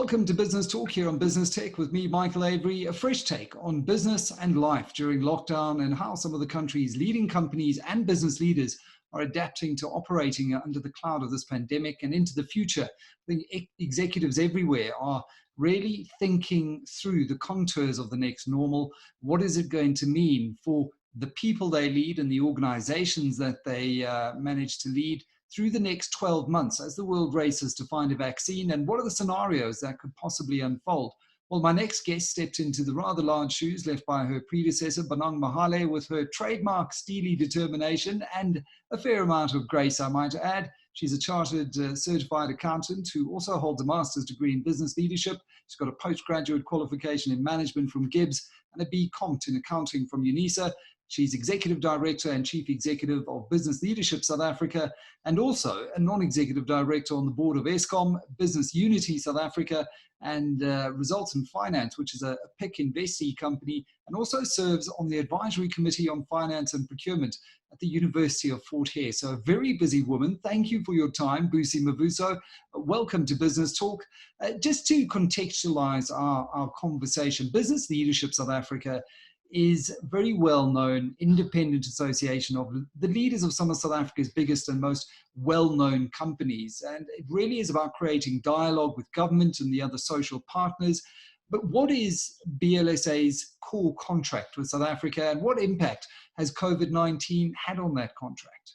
Welcome to Business Talk here on Business Tech with me, Michael Avery, a fresh take on business and life during lockdown and how some of the country's leading companies and business leaders are adapting to operating under the cloud of this pandemic and into the future. I think executives everywhere are really thinking through the contours of the next normal. What is it going to mean for the people they lead and the organizations that they manage to lead through the next 12 months as the world races to find a vaccine, and what are the scenarios that could possibly unfold? Well, my next guest stepped into the rather large shoes left by her predecessor, Bonang Mahale, with her trademark steely determination and a fair amount of grace, I might add. She's a chartered certified accountant who also holds a master's degree in business leadership. She's got a postgraduate qualification in management from Gibbs and a BComt in accounting from UNISA. She's Executive Director and Chief Executive of Business Leadership South Africa, and also a Non-Executive Director on the board of Eskom, Business Unity South Africa, and Results in Finance, which is a PIC investee company, and also serves on the Advisory Committee on Finance and Procurement at the University of Fort Hare. So a very busy woman. Thank you for your time, Busi Mavuso. Welcome to Business Talk. Just to contextualize our conversation, Business Leadership South Africa is a very well-known independent association of the leaders of some of South Africa's biggest and most well-known companies. And it really is about creating dialogue with government and the other social partners. But what is BLSA's core contract with South Africa, and what impact has COVID-19 had on that contract?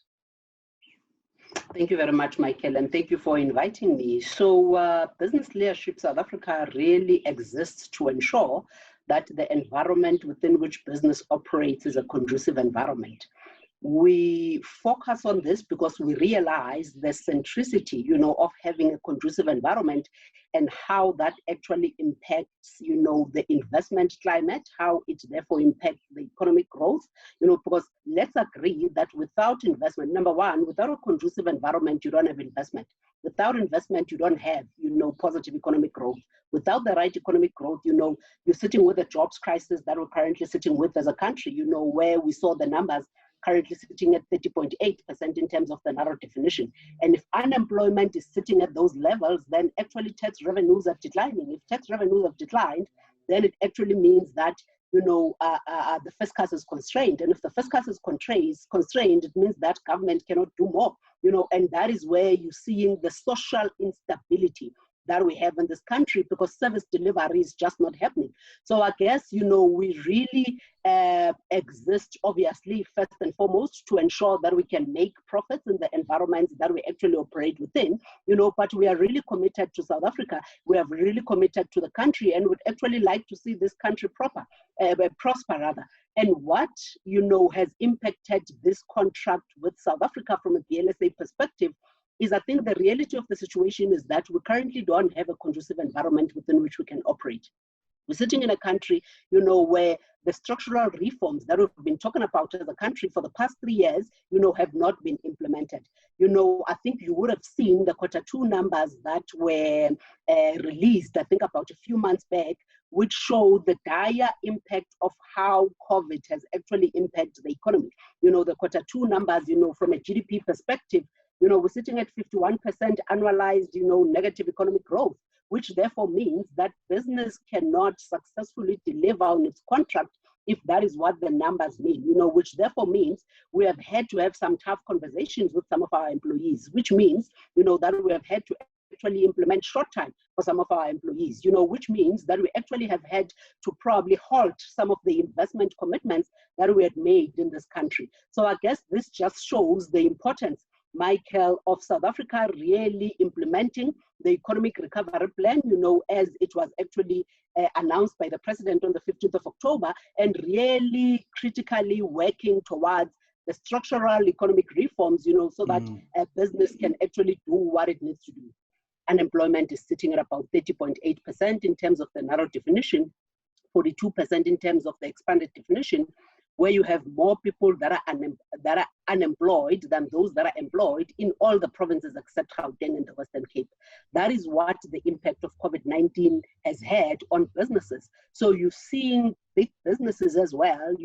Thank you very much, Michael, and thank you for inviting me. So Business Leadership South Africa really exists to ensure that the environment within which business operates is a conducive environment. We focus on this because we realize the centricity, of having a conducive environment and how that actually impacts, the investment climate, how it therefore impacts the economic growth, because let's agree that without investment, number one, without a conducive environment, you don't have investment. Without investment, you don't have, positive economic growth. Without the right economic growth, you're sitting with a jobs crisis that we're currently sitting with as a country, where we saw the numbers currently sitting at 30.8% in terms of the narrow definition. And if unemployment is sitting at those levels, then actually tax revenues are declining. If tax revenues have declined, then it actually means that the fiscus is constrained. And if the fiscus is constrained, it means that government cannot do more, and that is where you're seeing the social instability that we have in this country, because service delivery is just not happening. So I guess, we really exist, obviously, first and foremost, to ensure that we can make profits in the environments that we actually operate within, but we are really committed to South Africa. We are really committed to the country, and would actually like to see this country prosper. And what, has impacted this contract with South Africa from a BLSA perspective is, I think the reality of the situation is that we currently don't have a conducive environment within which we can operate. We're sitting in a country, where the structural reforms that we've been talking about as a country for the past 3 years, have not been implemented. I think you would have seen the Q2 numbers that were released, I think about a few months back, which show the dire impact of how COVID has actually impacted the economy. The Q2 numbers, from a GDP perspective, we're sitting at 51% annualized, negative economic growth, which therefore means that business cannot successfully deliver on its contract if that is what the numbers mean, which therefore means we have had to have some tough conversations with some of our employees, which means, that we have had to actually implement short time for some of our employees, which means that we actually have had to probably halt some of the investment commitments that we had made in this country. So I guess this just shows the importance, Michael, of South Africa really implementing the economic recovery plan, as it was actually announced by the president on the 15th of October, and really critically working towards the structural economic reforms, so that a business can actually do what it needs to do. Unemployment is sitting at about 30.8% in terms of the narrow definition, 42% in terms of the expanded definition, where you have more people that are unemployed than those that are employed in all the provinces except Gauteng and the Western Cape. That is what the impact of COVID-19 has had on businesses. So you're seeing big businesses as well,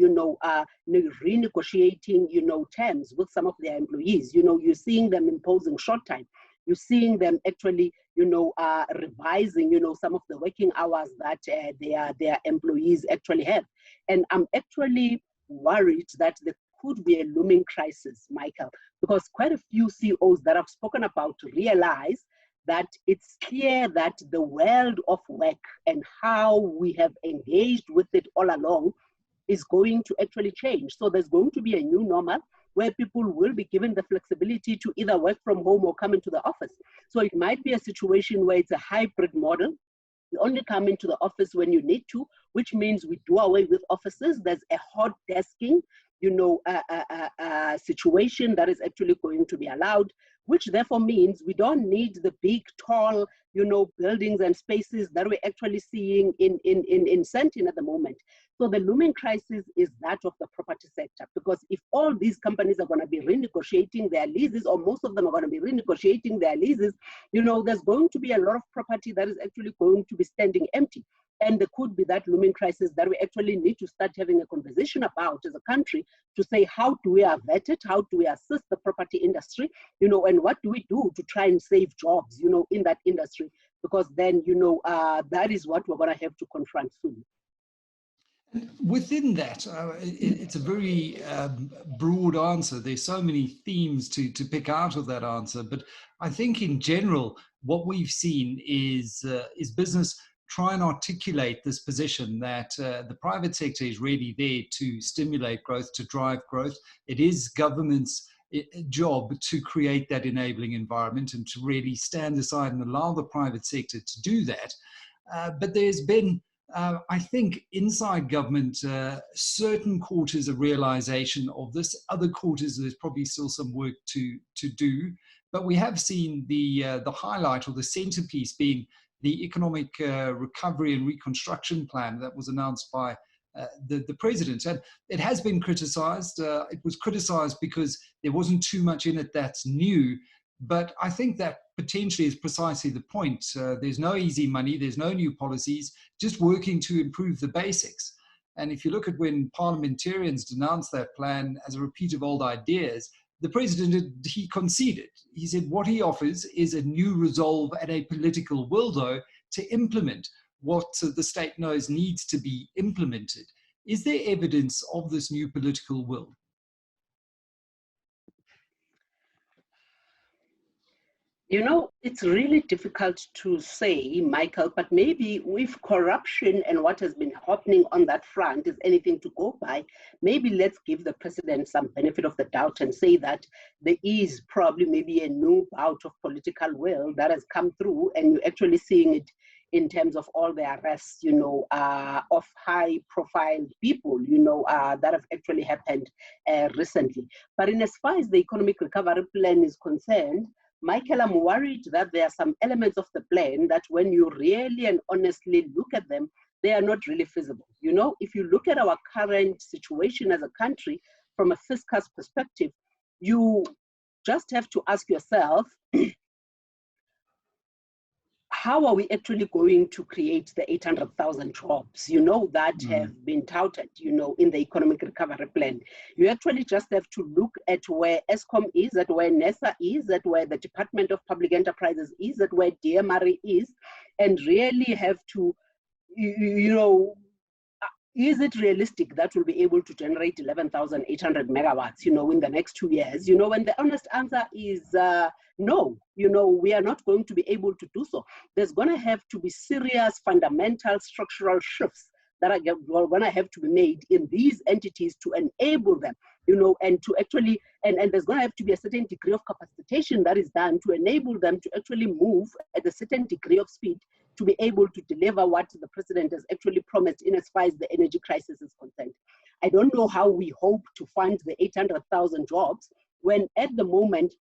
renegotiating, terms with some of their employees. You're seeing them imposing short time. You're seeing them actually, revising, some of the working hours that their employees actually have. And I'm actually worried that there could be a looming crisis, Michael, because quite a few CEOs that I've spoken about realize that it's clear that the world of work and how we have engaged with it all along is going to actually change. So there's going to be a new normal where people will be given the flexibility to either work from home or come into the office. So it might be a situation where it's a hybrid model. You only come into the office when you need to, which means we do away with offices. There's a hot desking, situation that is actually going to be allowed, which therefore means we don't need the big, tall, buildings and spaces that we're actually seeing in Sentin at the moment. So the looming crisis is that of the property sector, because if all these companies are going to be renegotiating their leases, or most of them are going to be renegotiating their leases, there's going to be a lot of property that is actually going to be standing empty. And there could be that looming crisis that we actually need to start having a conversation about as a country to say, how do we avert it? How do we assist the property industry? And what do we do to try and save jobs, in that industry? Because then, that is what we're going to have to confront soon. Within that, it's a very broad answer. There's so many themes to pick out of that answer. But I think in general, what we've seen is business try and articulate this position that the private sector is really there to stimulate growth, to drive growth. It is government's job to create that enabling environment and to really stand aside and allow the private sector to do that. But there's been, I think, inside government, certain quarters of realization of this. Other quarters, there's probably still some work to do. But we have seen the highlight or the centerpiece being the economic recovery and reconstruction plan that was announced by the president. And it has been criticized. It was criticized because there wasn't too much in it that's new. But I think that potentially is precisely the point. There's no easy money. There's no new policies, just working to improve the basics. And if you look at when parliamentarians denounced that plan as a repeat of old ideas, the president, he conceded. He said what he offers is a new resolve and a political will, though, to implement what the state knows needs to be implemented. Is there evidence of this new political will? It's really difficult to say, Michael, but maybe with corruption and what has been happening on that front is anything to go by, maybe let's give the president some benefit of the doubt and say that there is probably maybe a new bout of political will that has come through, and you're actually seeing it in terms of all the arrests, of high-profile people, that have actually happened recently. But in as far as the economic recovery plan is concerned, Michael, I'm worried that there are some elements of the plan that when you really and honestly look at them, they are not really feasible. If you look at our current situation as a country from a fiscal perspective, you just have to ask yourself, how are we actually going to create the 800,000 jobs, that have been touted, in the economic recovery plan? You actually just have to look at where ESCOM is, at where NESA is, at where the Department of Public Enterprises is, at where DMRE is, and really have to, is it realistic that we'll be able to generate 11,800 megawatts, in the next 2 years? When the honest answer is no, we are not going to be able to do so. There's going to have to be serious fundamental structural shifts that are going to have to be made in these entities to enable them, and to actually, and there's going to have to be a certain degree of capacitation that is done to enable them to actually move at a certain degree of speed to be able to deliver what the president has actually promised in as far as the energy crisis is concerned. I don't know how we hope to fund the 800,000 jobs when at the moment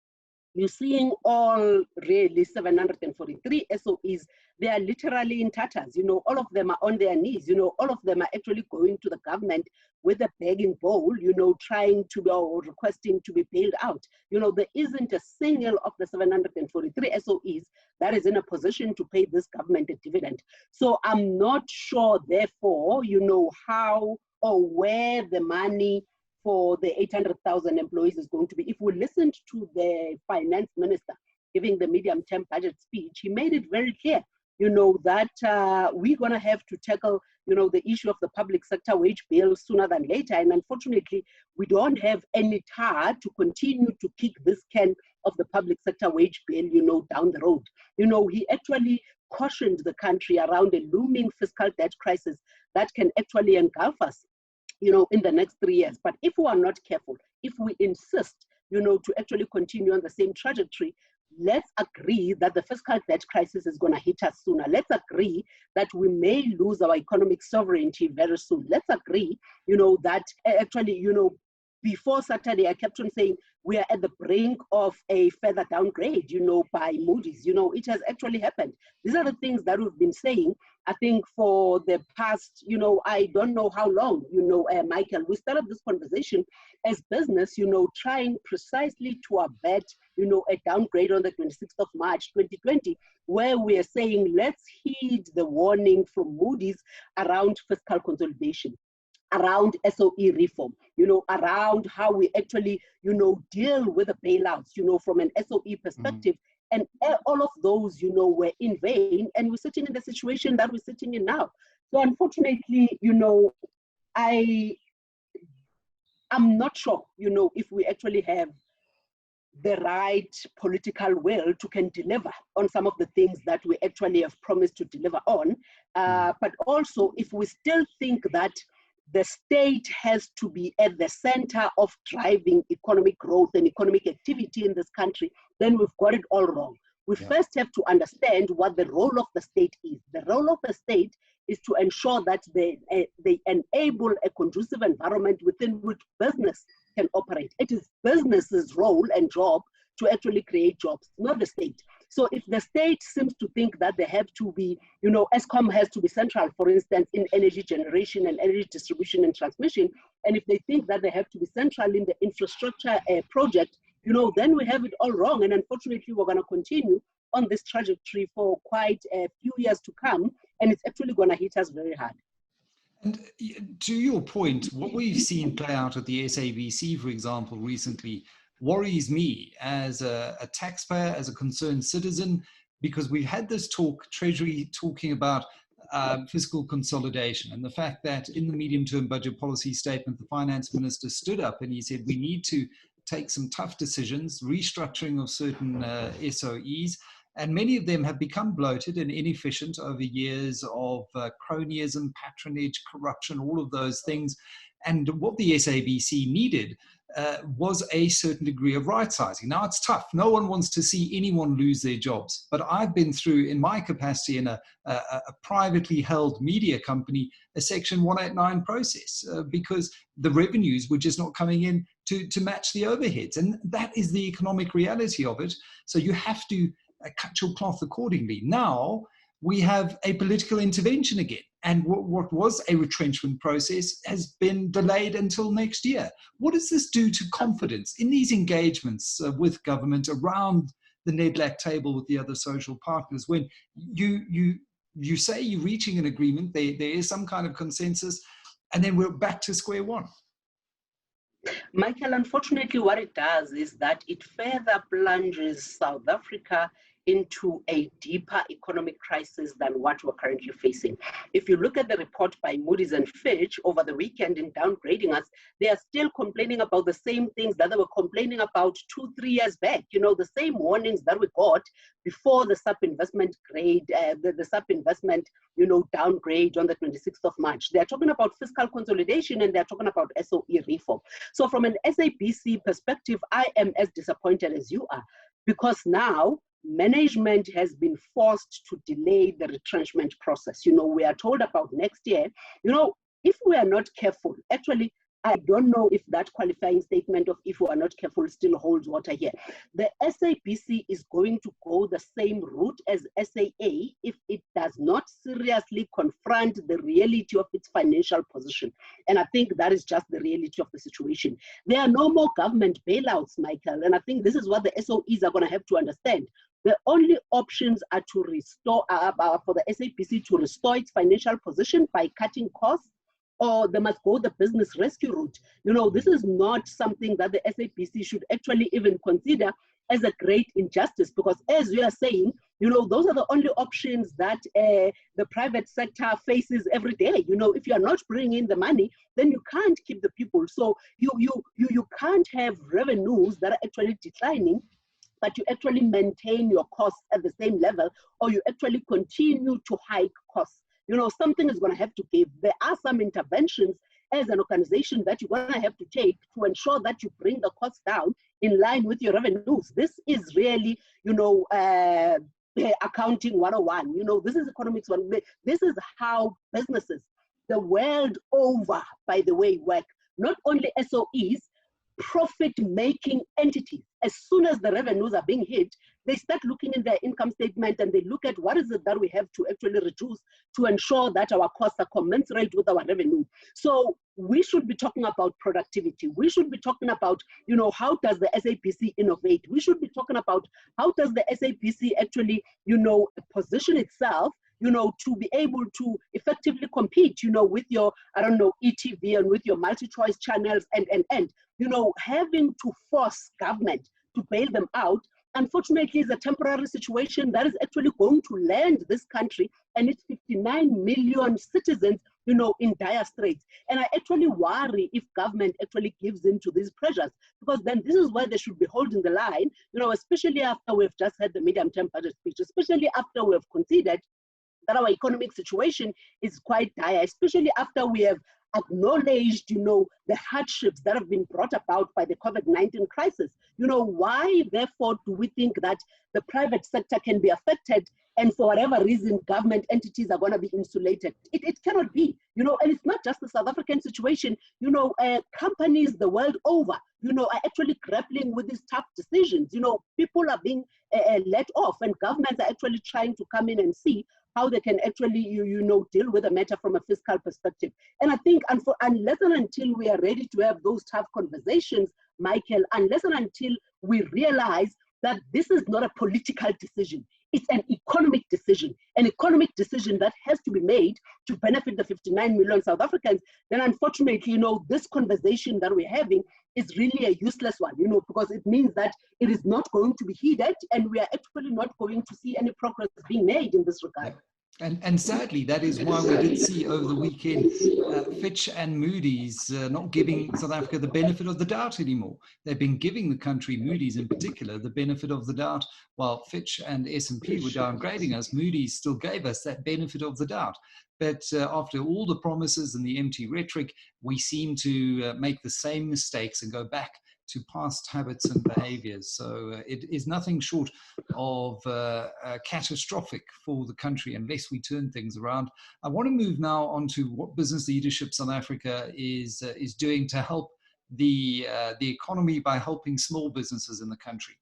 you're seeing all really 743 SOEs, they are literally in tatters. All of them are on their knees. All of them are actually going to the government with a begging bowl, trying to be or requesting to be bailed out. There isn't a single of the 743 SOEs that is in a position to pay this government a dividend. So I'm not sure, therefore, how or where the money for the 800,000 employees is going to be. If we listened to the finance minister, giving the medium-term budget speech, he made it very clear, that we're going to have to tackle, the issue of the public sector wage bill sooner than later. And unfortunately, we don't have any time to continue to kick this can of the public sector wage bill, down the road. He actually cautioned the country around a looming fiscal debt crisis that can actually engulf us, in the next 3 years. But if we are not careful, if we insist, to actually continue on the same trajectory, let's agree that the fiscal debt crisis is going to hit us sooner. Let's agree that we may lose our economic sovereignty very soon. Let's agree, that actually, before Saturday, I kept on saying we are at the brink of a further downgrade, by Moody's. It has actually happened. These are the things that we've been saying, I think, for the past, I don't know how long, Michael. We started this conversation as business, trying precisely to abet, a downgrade on the 26th of March, 2020, where we are saying, let's heed the warning from Moody's around fiscal consolidation, around SOE reform, around how we actually, deal with the bailouts, from an SOE perspective. And all of those, were in vain, and we're sitting in the situation that we're sitting in now. So unfortunately, I'm not sure, if we actually have the right political will to can deliver on some of the things that we actually have promised to deliver on. But also, if we still think that the state has to be at the center of driving economic growth and economic activity in this country, then we've got it all wrong. We first have to understand what the role of the state is. The role of the state is to ensure that they enable a conducive environment within which business can operate. It is business's role and job to actually create jobs, not the state. So if the state seems to think that they have to be, ESCOM has to be central, for instance, in energy generation and energy distribution and transmission, and if they think that they have to be central in the infrastructure project, then we have it all wrong. And unfortunately, we're going to continue on this trajectory for quite a few years to come, and it's actually going to hit us very hard. And to your point, what we've seen play out at the SAVC, for example, recently, worries me as a taxpayer, as a concerned citizen, because we've had this talk, Treasury talking about fiscal consolidation, and the fact that in the medium-term budget policy statement, the finance minister stood up and he said we need to take some tough decisions, restructuring of certain SOEs, and many of them have become bloated and inefficient over years of cronyism, patronage, corruption, all of those things. And what the SAVC needed was a certain degree of right sizing. Now, it's tough. No one wants to see anyone lose their jobs. But I've been through, in my capacity in a privately held media company, a Section 189 process because the revenues were just not coming in to match the overheads. And that is the economic reality of it. So you have to cut your cloth accordingly. Now, we have a political intervention again. And what was a retrenchment process has been delayed until next year. What does this do to confidence in these engagements with government around the NEDLAC table with the other social partners when you say you're reaching an agreement, there is some kind of consensus, and then we're back to square one? Michael, unfortunately, what it does is that it further plunges South Africa into a deeper economic crisis than what we're currently facing. If you look at the report by Moody's and Fitch over the weekend in downgrading us, they are still complaining about the same things that they were complaining about 2-3 years back. The same warnings that we got before the sub-investment grade, the sub-investment, downgrade on the 26th of March. They're talking about fiscal consolidation and they're talking about SOE reform. So from an SABC perspective, I am as disappointed as you are, because now management has been forced to delay the retrenchment process. We are told about next year. If we are not careful, actually, I don't know if that qualifying statement of if we are not careful still holds water here. The SABC is going to go the same route as SAA if it does not seriously confront the reality of its financial position. And I think that is just the reality of the situation. There are no more government bailouts, Michael. And I think this is what the SOEs are going to have to understand. The only options are to restore, for the SABC to restore its financial position by cutting costs, or they must go the business rescue route. This is not something that the SABC should actually even consider as a great injustice, because as you are saying, you know, those are the only options that the private sector faces every day. You know, if you are not bringing in the money, then you can't keep the people. So you can't have revenues that are actually declining, but you actually maintain your costs at the same level, or you actually continue to hike costs. You know, something is going to have to give. There are some interventions as an organization that you're going to have to take to ensure that you bring the costs down in line with your revenues. This is really, you know, accounting 101. You know, this is economics 101. This is how businesses the world over, by the way, work. Not only SOEs, profit-making entities. As soon as the revenues are being hit, they start looking in their income statement and they look at what is it that we have to actually reduce to ensure that our costs are commensurate with our revenue. So we should be talking about productivity. We should be talking about, you know, how does the SAVC innovate? We should be talking about how does the SAVC actually, you know, position itself, you know, to be able to effectively compete, you know, with your, I don't know, ETV and with your multi-choice channels and, you know, having to force government to bail them out, unfortunately, is a temporary situation that is actually going to land this country and its 59 million citizens, you know, in dire straits. And I actually worry if government actually gives in to these pressures, because then this is where they should be holding the line, you know, especially after we've just had the medium-term budget speech, especially after we've considered that our economic situation is quite dire, especially after we have acknowledged, you know, the hardships that have been brought about by the COVID-19 crisis. You know, why, therefore, do we think that the private sector can be affected and for whatever reason, government entities are going to be insulated? It cannot be, you know, and it's not just the South African situation. You know, companies the world over, you know, are actually grappling with these tough decisions. You know, people are being let off and governments are actually trying to come in and see how they can actually, you know, deal with the matter from a fiscal perspective. And I think unless and until we are ready to have those tough conversations, Michael, unless and until we realize that this is not a political decision, it's an economic decision that has to be made to benefit the 59 million South Africans, then unfortunately, you know, this conversation that we're having is really a useless one, you know, because it means that it is not going to be heeded and we are actually not going to see any progress being made in this regard. And sadly, that is why we did see over the weekend Fitch and Moody's not giving South Africa the benefit of the doubt anymore. They've been giving the country, Moody's in particular, the benefit of the doubt. While Fitch and S&P were downgrading us, Moody's still gave us that benefit of the doubt. But after all the promises and the empty rhetoric, we seem to make the same mistakes and go back to past habits and behaviors. So it is nothing short of catastrophic for the country unless we turn things around. I want to move now on to what Business Leadership South Africa is doing to help the economy by helping small businesses in the country.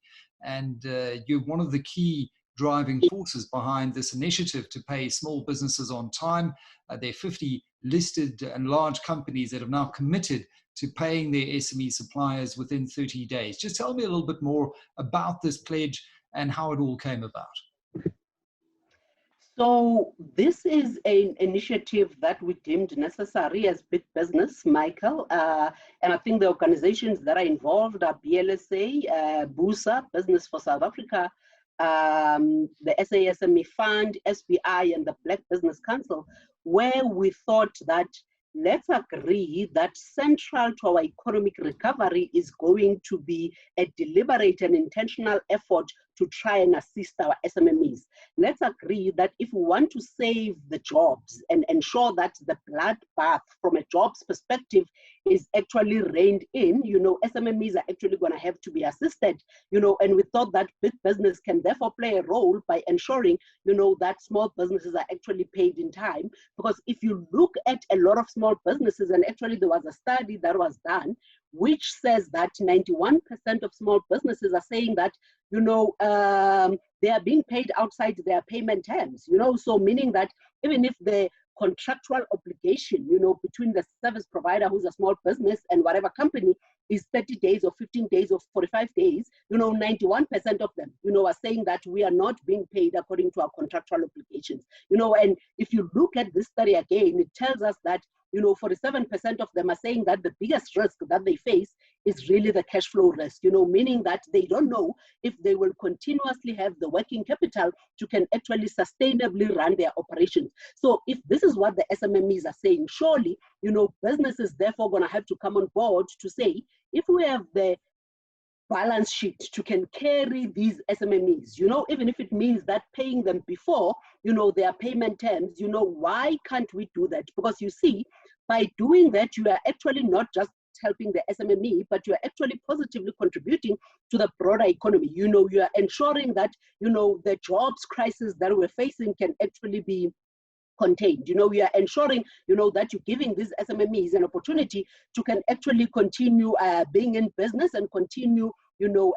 And you're one of the key driving forces behind this initiative to pay small businesses on time. There are 50 listed and large companies that have now committed to paying their SME suppliers within 30 days. Just tell me a little bit more about this pledge and how it all came about. So this is an initiative that we deemed necessary as big business, Michael. And I think the organizations that are involved are BLSA, BUSA, Business for South Africa, the SASME Fund, SBI, and the Black Business Council, where we thought that let's agree that central to our economic recovery is going to be a deliberate and intentional effort to try and assist our SMMEs. Let's agree that if we want to save the jobs and ensure that the bloodbath from a jobs perspective is actually reined in, you know, SMMEs are actually going to have to be assisted, you know, and we thought that big business can therefore play a role by ensuring, you know, that small businesses are actually paid in time. Because if you look at a lot of small businesses, and actually there was a study that was done, which says that 91% of small businesses are saying that, you know, they are being paid outside their payment terms, you know, so meaning that even if the contractual obligation, you know, between the service provider who's a small business and whatever company is 30 days or 15 days or 45 days, you know, 91% of them, you know, are saying that we are not being paid according to our contractual obligations, you know, and if you look at this study again, it tells us that you know, 47% of them are saying that the biggest risk that they face is really the cash flow risk, you know, meaning that they don't know if they will continuously have the working capital to can actually sustainably run their operations. So if this is what the SMMEs are saying, surely, you know, businesses therefore going to have to come on board to say, if we have the balance sheet to can carry these SMMEs, you know, even if it means that paying them before, you know, their payment terms, you know, why can't we do that? Because you see, by doing that, you are actually not just helping the SMME, but you are actually positively contributing to the broader economy. You know, you are ensuring that, you know, the jobs crisis that we're facing can actually be contained. You know, we are ensuring, you know, that you're giving these SMMEs an opportunity to can actually continue being in business and continue, you know,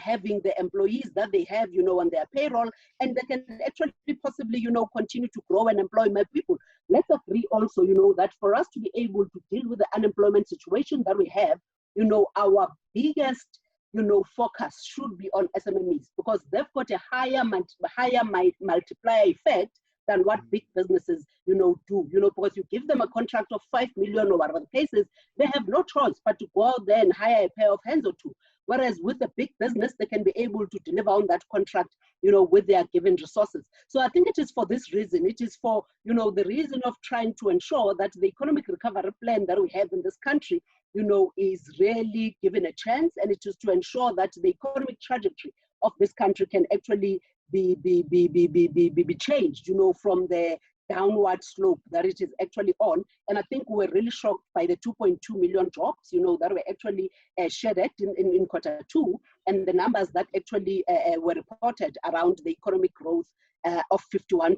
having the employees that they have, you know, on their payroll, and they can actually possibly, you know, continue to grow and employ more people. Let's agree also, you know, that for us to be able to deal with the unemployment situation that we have, you know, our biggest, you know, focus should be on SMMEs, because they've got a higher multiplier effect than what big businesses, you know, do, you know, because you give them a contract of 5 million or whatever the case is, they have no choice but to go out there and hire a pair of hands or two. Whereas with the big business, they can be able to deliver on that contract, you know, with their given resources. So I think it is for this reason, it is for, you know, the reason of trying to ensure that the economic recovery plan that we have in this country, you know, is really given a chance, and it is to ensure that the economic trajectory of this country can actually be changed, you know, from the downward slope that it is actually on. And I think we're really shocked by the 2.2 million jobs, you know, that were actually shedded in Q2, and the numbers that actually were reported around the economic growth of 51%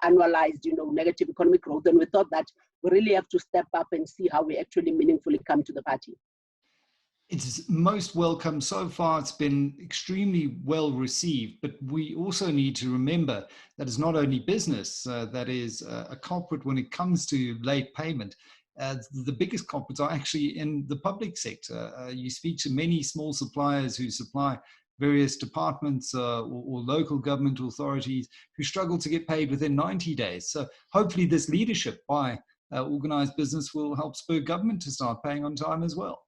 annualized, you know, negative economic growth. And we thought that we really have to step up and see how we actually meaningfully come to the party. It's most welcome. So far, it's been extremely well received, but we also need to remember that it's not only business that is a culprit when it comes to late payment. The biggest culprits are actually in the public sector. You speak to many small suppliers who supply various departments or local government authorities who struggle to get paid within 90 days. So hopefully this leadership by organized business will help spur government to start paying on time as well.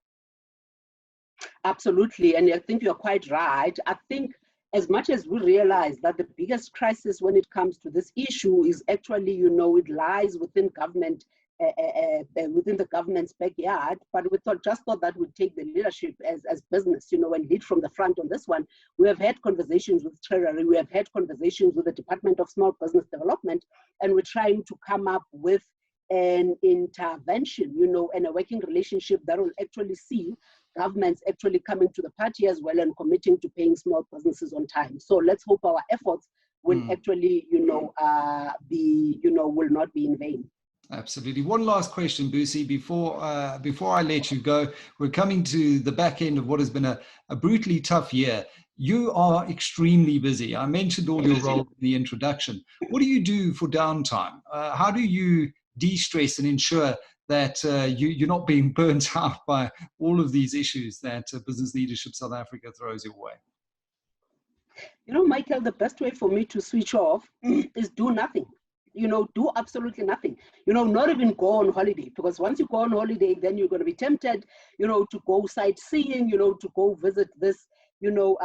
Absolutely, and I think you're quite right. I think as much as we realize that the biggest crisis when it comes to this issue is actually, you know, it lies within government, within the government's backyard, but we just thought that we'd take the leadership as business, you know, and lead from the front on this one. We have had conversations with Treasury, we have had conversations with the Department of Small Business Development, and we're trying to come up with an intervention, you know, and a working relationship that will actually see governments actually coming to the party as well and committing to paying small businesses on time. So let's hope our efforts will actually, you know, will not be in vain. Absolutely. One last question, Busi, before I let you go. We're coming to the back end of what has been a brutally tough year. You are extremely busy. I mentioned all your roles in the introduction. What do you do for downtime? How do you de-stress and ensure that you're not being burnt out by all of these issues that Business Leadership South Africa throws your way? You know, Michael, the best way for me to switch off is do nothing. You know, do absolutely nothing. You know, not even go on holiday, because once you go on holiday, then you're going to be tempted, you know, to go sightseeing, you know, to go visit this, you know,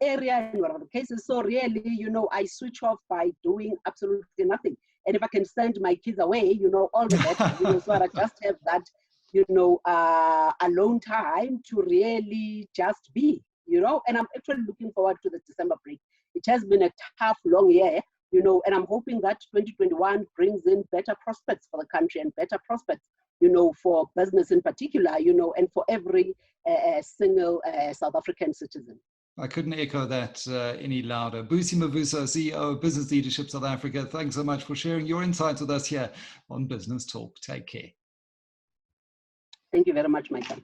area and whatever the case is. So really, you know, I switch off by doing absolutely nothing. And if I can send my kids away, you know, all the better, you know, so I just have that, you know, alone time to really just be, you know, and I'm actually looking forward to the December break. It has been a tough, long year, you know, and I'm hoping that 2021 brings in better prospects for the country and better prospects, you know, for business in particular, you know, and for every single South African citizen. I couldn't echo that any louder. Busi Mavuso, CEO of Business Leadership South Africa, thanks so much for sharing your insights with us here on Business Talk. Take care. Thank you very much, Michael.